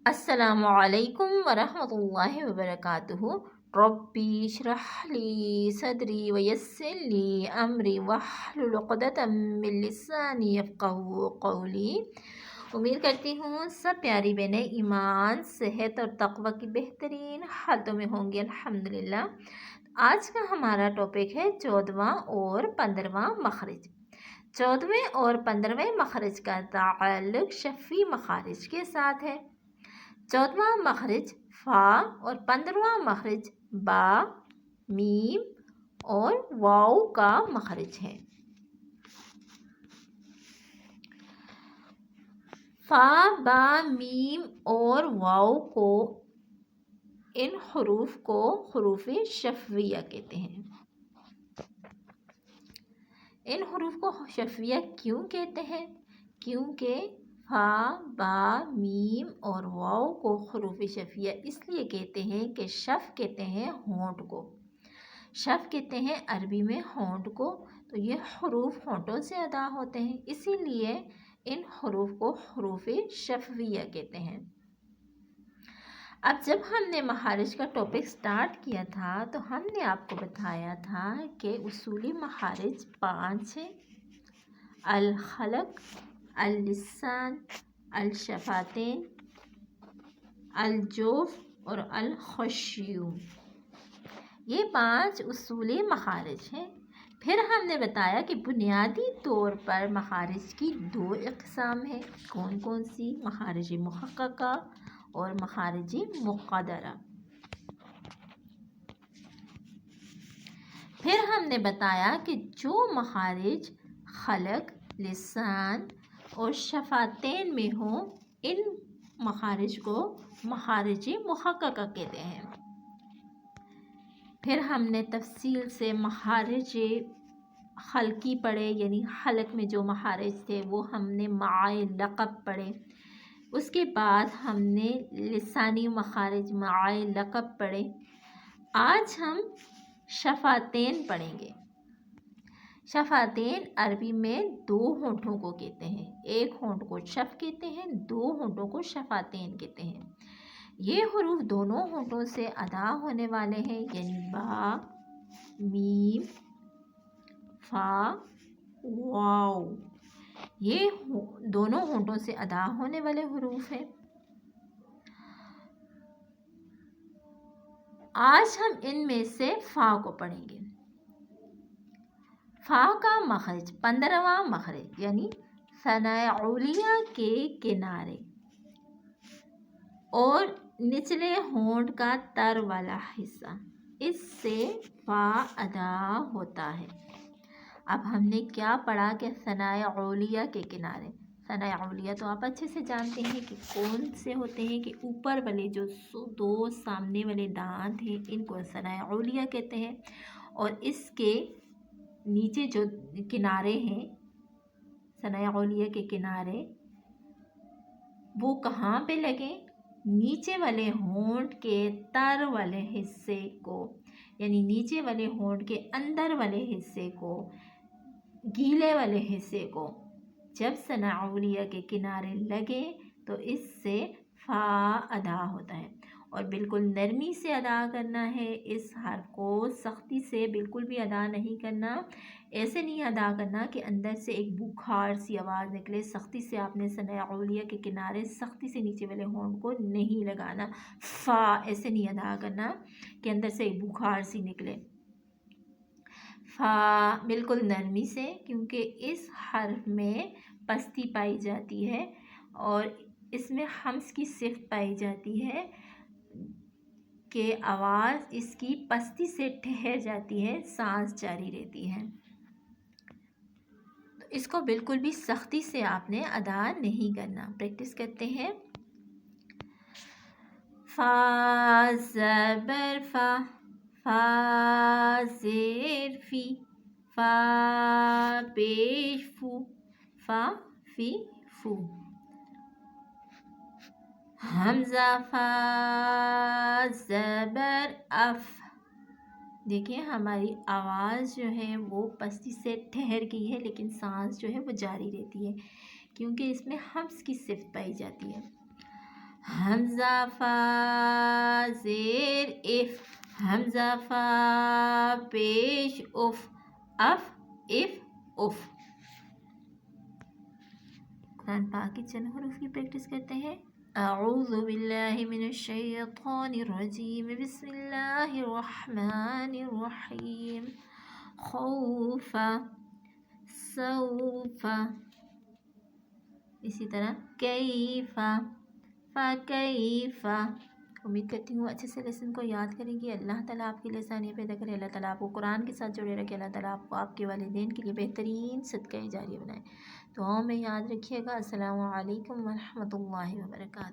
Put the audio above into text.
السلام علیکم ورحمۃ اللہ وبرکاتہ۔ ربی اشرح لی صدری ویسر لی امری واحلل عقدۃ من لسانی یفقہوا قولی۔ امید کرتی ہوں سب پیاری بہنیں ایمان، صحت اور تقوی کی بہترین حالتوں میں ہوں گی الحمدللہ۔ آج کا ہمارا ٹاپک ہے 14واں اور 15واں مخرج۔ 14ویں اور 15ویں مخرج کا تعلق شفوی مخارج کے ساتھ ہے۔ 14واں مخرج فا اور 15واں مخرج با، میم اور واؤ کا مخرج ہے۔ فا، با، میم اور واؤ کو ان حروف کو حروف شفویہ کہتے ہیں۔ ان حروف کو شفویہ کیوں کہتے ہیں؟ کیونکہ فا، با، میم اور واؤ کو حروف شفویہ اس لیے کہتے ہیں کہ شف کہتے ہیں ہونٹ کو۔ شف کہتے ہیں عربی میں ہونٹ کو، تو یہ حروف ہونٹوں سے ادا ہوتے ہیں، اسی لیے ان حروف کو حروف شفویہ کہتے ہیں۔ اب جب ہم نے مخارج کا ٹاپک سٹارٹ کیا تھا تو ہم نے آپ کو بتایا تھا کہ اصولی مخارج 5 ہیں: الخلق، اللسان، الشفتین، الجوف اور الخشیوم۔ یہ 5 اصولی مخارج ہیں۔ پھر ہم نے بتایا کہ بنیادی طور پر مخارج کی 2 اقسام ہیں۔ کون کون سی؟ مخارج محققہ اور مخارج مقدرہ۔ پھر ہم نے بتایا کہ جو مخارج خلق، لسان اور شفتین میں ہوں ان مخارج کو مخارج محققہ کہتے ہیں۔ پھر ہم نے تفصیل سے مخارج خلقی پڑھے، یعنی حلق میں جو مخارج تھے وہ ہم نے مع لقب پڑھے۔ اس کے بعد ہم نے لسانی مخارج مع لقب پڑھے۔ آج ہم شفتین پڑھیں گے۔ شفتین عربی میں 2 ہونٹوں کو کہتے ہیں، ایک ہونٹ کو شف کہتے ہیں، 2 ہونٹوں کو شفتین کہتے ہیں۔ یہ حروف دونوں ہونٹوں سے ادا ہونے والے ہیں، یعنی با، میم، فا، واؤ، یہ دونوں ہونٹوں سے ادا ہونے والے حروف ہیں۔ آج ہم ان میں سے فا کو پڑھیں گے۔ فا کا مخرج 15واں مخرج یعنی ثنائے علیہ کے کنارے اور نچلے ہونٹ کا تر والا حصہ، اس سے فا ادا ہوتا ہے۔ اب ہم نے کیا پڑھا کہ ثنائے علیہ کے کنارے، ثنائے علیہ تو آپ اچھے سے جانتے ہیں کہ کون سے ہوتے ہیں، کہ اوپر والے جو 2 سامنے والے دانت ہیں ان کو ثنائے علیہ کہتے ہیں، اور اس کے نیچے جو کنارے ہیں ثنائے علیہ کے کنارے وہ کہاں پہ لگیں؟ نیچے والے ہونٹ کے تر والے حصے کو، یعنی نیچے والے ہونٹ کے اندر والے حصے کو، گیلے والے حصے کو جب ثنائے علیہ کے کنارے لگے تو اس سے فا ادا ہوتا ہے۔ اور بالکل نرمی سے ادا کرنا ہے، اس حرف کو سختی سے بالکل بھی ادا نہیں کرنا، ایسے نہیں ادا کرنا کہ اندر سے ایک بخار سی آواز نکلے۔ سختی سے آپ نے ثنائے علیہ کے کنارے سختی سے نیچے والے ہونٹ کو نہیں لگانا، فا ایسے نہیں ادا کرنا کہ اندر سے ایک بخار سی نکلے۔ فا بالکل نرمی سے، کیونکہ اس حرف میں پستی پائی جاتی ہے اور اس میں حمز کی صفت پائی جاتی ہے کہ آواز اس کی پستی سے ٹھہر جاتی ہے، سانس جاری رہتی ہے، تو اس کو بالکل بھی سختی سے آپ نے ادا نہیں کرنا۔ پریکٹس کرتے ہیں۔ فا زبر فا، فا زیر فی، فا پیش فو، فا فی فو۔ حمزہ فا زبر اف، دیکھیں ہماری آواز جو ہے وہ پستی سے ٹھہر گئی ہے لیکن سانس جو ہے وہ جاری رہتی ہے، کیونکہ اس میں حمز کی صفت پائی جاتی ہے۔ حمزہ فا زیر اف، حمزہ فا پیش اف، اف اف اف۔ قرآن پاک کے چند حروف کی پریکٹس کرتے ہیں۔ اعوذ باللہ من الشیطان الرجیم، بسم اللہ الرحمن الرحیم۔ خوف، سوف، اسی طرح کیف، فکیف۔ امید کرتی ہوں اچھے سے لیسن کو یاد کریں گی۔ اللہ تعالیٰ آپ کے لیے آسانیاں پیدا کرے، اللہ تعالیٰ آپ کو قرآن کے ساتھ جوڑے رکھے، اللہ تعالیٰ آپ کو آپ کے والدین کے لیے بہترین صدقہ جاریہ بنائے۔ دعاؤں میں یاد رکھیے گا۔ السلام علیکم ورحمۃ اللہ وبرکاتہ۔